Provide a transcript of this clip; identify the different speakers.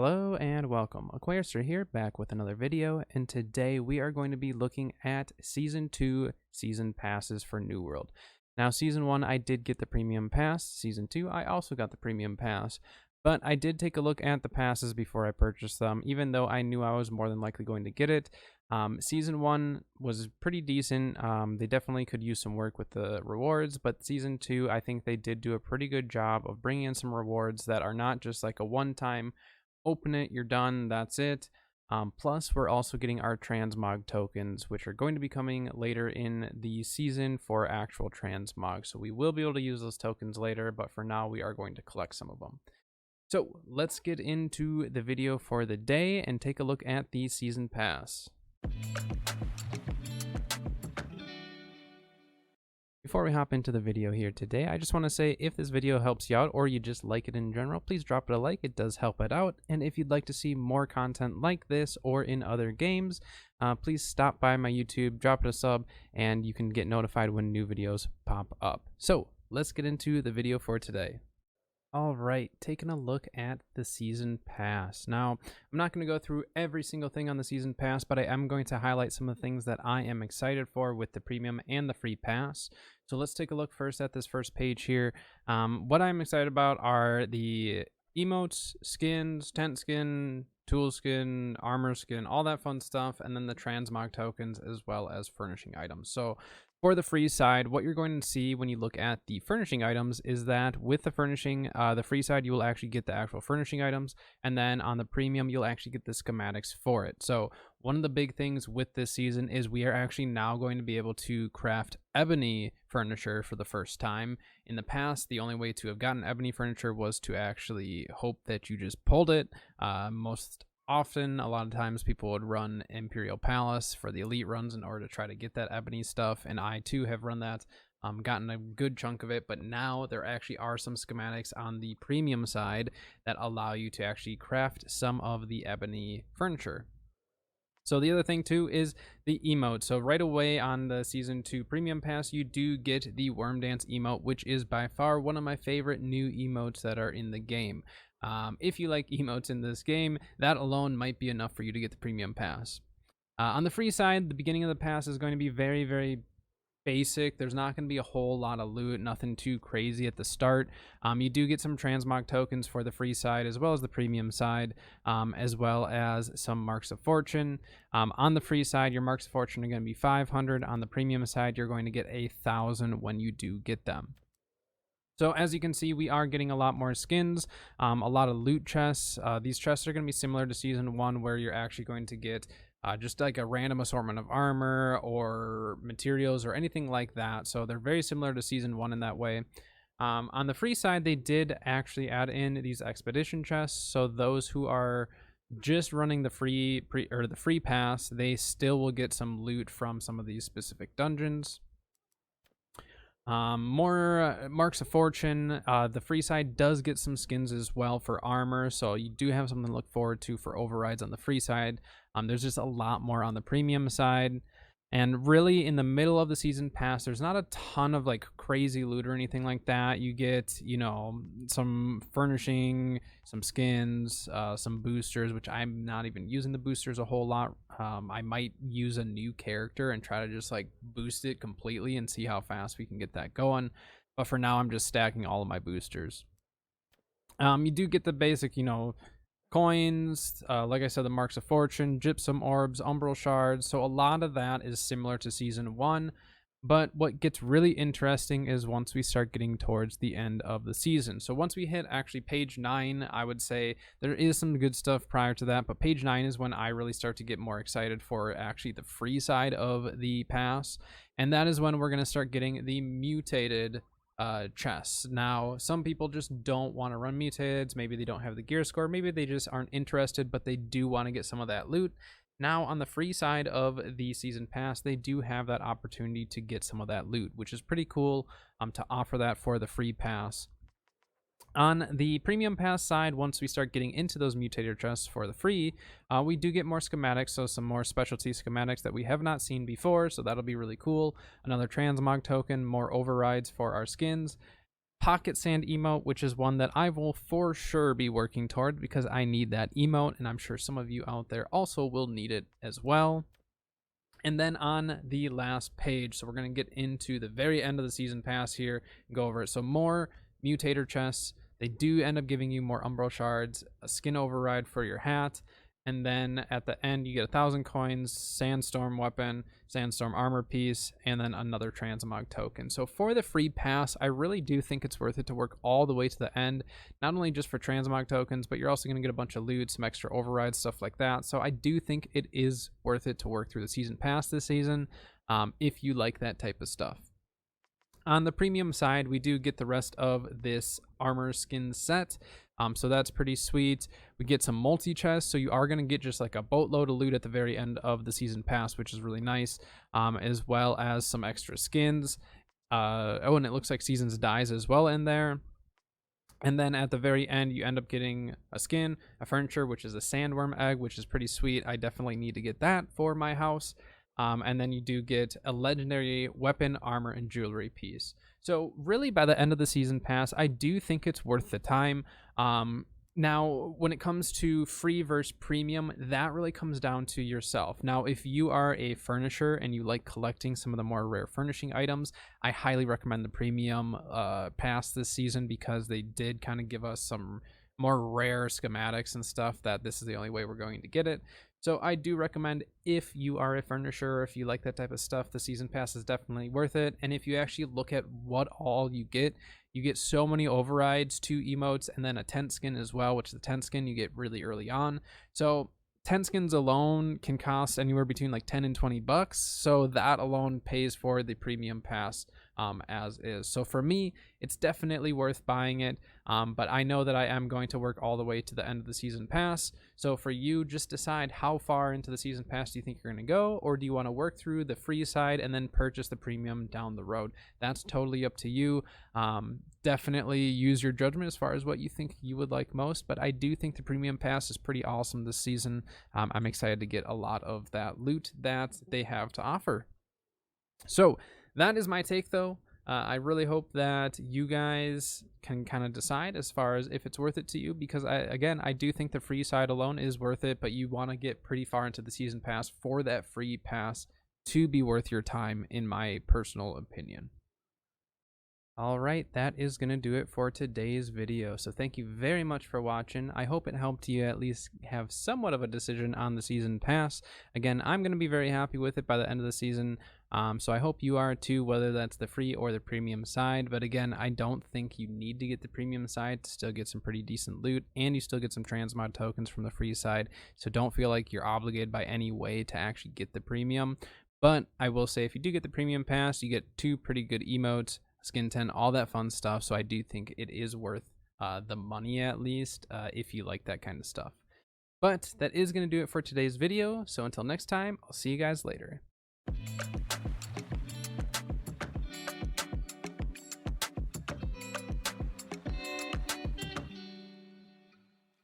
Speaker 1: Hello and welcome. Aquarister here, back with another video, and today we are going to be looking at Season 2 Season Passes for New World. Now, Season 1, I did get the Premium Pass. Season 2, I also got the Premium Pass, but I did take a look at the passes before I purchased them, even though I knew I was more than likely going to get it. Season 1 was pretty decent. They definitely could use some work with the rewards, but Season 2, I think they did do a pretty good job of bringing in some rewards that are not just like a one-time open it, you're done, that's it. Plus, we're also getting our transmog tokens, which are going to be coming later in the season for actual transmog. So we will be able to use those tokens later, but for now, we are going to collect some of them. So let's get into the video for the day and take a look at the season pass. Before we hop into the video here today, I just want to say if this video helps you out or you just like it in general, please drop it a like. It does help it out. And if you'd like to see more content like this or in other games, please stop by my YouTube, drop it a sub, and you can get notified when new videos pop up. So let's get into the video for today. All right, taking a look at the season pass. Now, I'm not going to go through every single thing on the season pass, but I am going to highlight some of the things that I am excited for with the premium and the free pass. So let's take a look first at this first page here. What I'm excited about are the emotes, skins, tent skin, tool skin, armor skin, all that fun stuff, and then the transmog tokens as well as furnishing items. So for the free side, what you're going to see when you look at the furnishing items is that with the furnishing, the free side, you will actually get the actual furnishing items. And then on the premium, you'll actually get the schematics for it. So one of the big things with this season is we are actually now going to be able to craft ebony furniture for the first time. In the past, the only way to have gotten ebony furniture was to actually hope that you just pulled it. Most often, a lot of times people would run Imperial Palace for the elite runs in order to try to get that ebony stuff, and I too have run that, gotten a good chunk of it, but now there actually are some schematics on the premium side that allow you to actually craft some of the ebony furniture. So the other thing too is the emote. So right away on the Season 2 Premium Pass, you do get the Worm Dance emote, which is by far one of my favorite new emotes that are in the game. If you like emotes in this game, that alone might be enough for you to get the Premium Pass. On the free side, the beginning of the pass is going to be very, very basic. There's not going to be a whole lot of loot, nothing too crazy at the start. You do get some transmog tokens for the free side as well as the premium side, as well as some marks of fortune. On the free side, your marks of fortune are going to be 500. On the premium side, you're going to get 1,000 when you do get them. So as you can see, we are getting a lot more skins, a lot of loot chests. These chests are going to be similar to Season 1, where you're actually going to get just like a random assortment of armor or materials or anything like that. So they're very similar to Season 1 in that way. On the free side, they did actually add in these expedition chests. So those who are just running the free pass, they still will get some loot from some of these specific dungeons. More marks of fortune. The free side does get some skins as well for armor, so you do have something to look forward to for overrides on the free side. There's just a lot more on the premium side. And really, in the middle of the season pass, there's not a ton of like crazy loot or anything like that. You get, you know, some furnishing, some skins, some boosters, which I'm not even using the boosters a whole lot. I might use a new character and try to just like boost it completely and see how fast we can get that going. But for now, I'm just stacking all of my boosters. You do get the basic, you know, coins, like I said, the marks of fortune, gypsum orbs, umbral shards. So a lot of that is similar to Season 1. But what gets really interesting is once we start getting towards the end of the season. So once we hit actually page 9, I would say there is some good stuff prior to that, but page 9 is when I really start to get more excited for actually the free side of the pass. And that is when we're going to start getting the mutated chests. Now, some people just don't want to run mutades. Maybe they don't have the gear score. Maybe they just aren't interested, but they do want to get some of that loot. Now, on the free side of the season pass, they do have that opportunity to get some of that loot, which is pretty cool to offer that for the free pass. On the premium pass side, once we start getting into those mutator chests for the free, we do get more schematics, so some more specialty schematics that we have not seen before, so that'll be really cool. Another transmog token, more overrides for our skins. Pocket Sand emote, which is one that I will for sure be working toward because I need that emote, and I'm sure some of you out there also will need it as well. And then on the last page, so we're going to get into the very end of the season pass here and go over it. So more mutator chests. They do end up giving you more umbral shards, a skin override for your hat, and then at the end you get 1,000 coins, sandstorm weapon, sandstorm armor piece, and then another transmog token. So for the free pass, I really do think it's worth it to work all the way to the end, not only just for transmog tokens, but you're also going to get a bunch of loot, some extra overrides, stuff like that. So I do think it is worth it to work through the season pass this season, if you like that type of stuff. On the premium side, we do get the rest of this armor skin set. So that's pretty sweet. We get some multi-chests, so you are going to get just like a boatload of loot at the very end of the season pass, which is really nice, as well as some extra skins. Oh, and it looks like Seasons Dies as well in there. And then at the very end, you end up getting a skin, a furniture, which is a sandworm egg, which is pretty sweet. I definitely need to get that for my house. And then you do get a legendary weapon, armor, and jewelry piece. So really, by the end of the season pass, I do think it's worth the time. Now, when it comes to free versus premium, that really comes down to yourself. Now, if you are a furnisher and you like collecting some of the more rare furnishing items, I highly recommend the premium pass this season because they did kind of give us some more rare schematics and stuff that this is the only way we're going to get it. So I do recommend, if you are a furnisher, if you like that type of stuff, the season pass is definitely worth it. And if you actually look at what all you get so many overrides, 2 emotes, and then a tent skin as well, which the tent skin you get really early on. So tent skins alone can cost anywhere between like 10 and 20 bucks. So that alone pays for the premium pass as is. So for me, it's definitely worth buying it. But I know that I am going to work all the way to the end of the season pass. So for you, just decide how far into the season pass do you think you're going to go, or do you want to work through the free side and then purchase the premium down the road? That's totally up to you. Definitely use your judgment as far as what you think you would like most, but I do think the premium pass is pretty awesome this season. I'm excited to get a lot of that loot that they have to offer. So that is my take, though. I really hope that you guys can kind of decide as far as if it's worth it to you, because I do think the free side alone is worth it, but you want to get pretty far into the season pass for that free pass to be worth your time, in my personal opinion. All right, that is going to do it for today's video. So thank you very much for watching. I hope it helped you at least have somewhat of a decision on the season pass. Again, I'm going to be very happy with it by the end of the season. So I hope you are too, whether that's the free or the premium side. But again, I don't think you need to get the premium side to still get some pretty decent loot, and you still get some transmod tokens from the free side. So don't feel like you're obligated by any way to actually get the premium. But I will say, if you do get the premium pass, you get 2 pretty good emotes, skin 10, all that fun stuff. So I do think it is worth the money, at least, if you like that kind of stuff. But that is going to do it for today's video. So until next time, I'll see you guys later.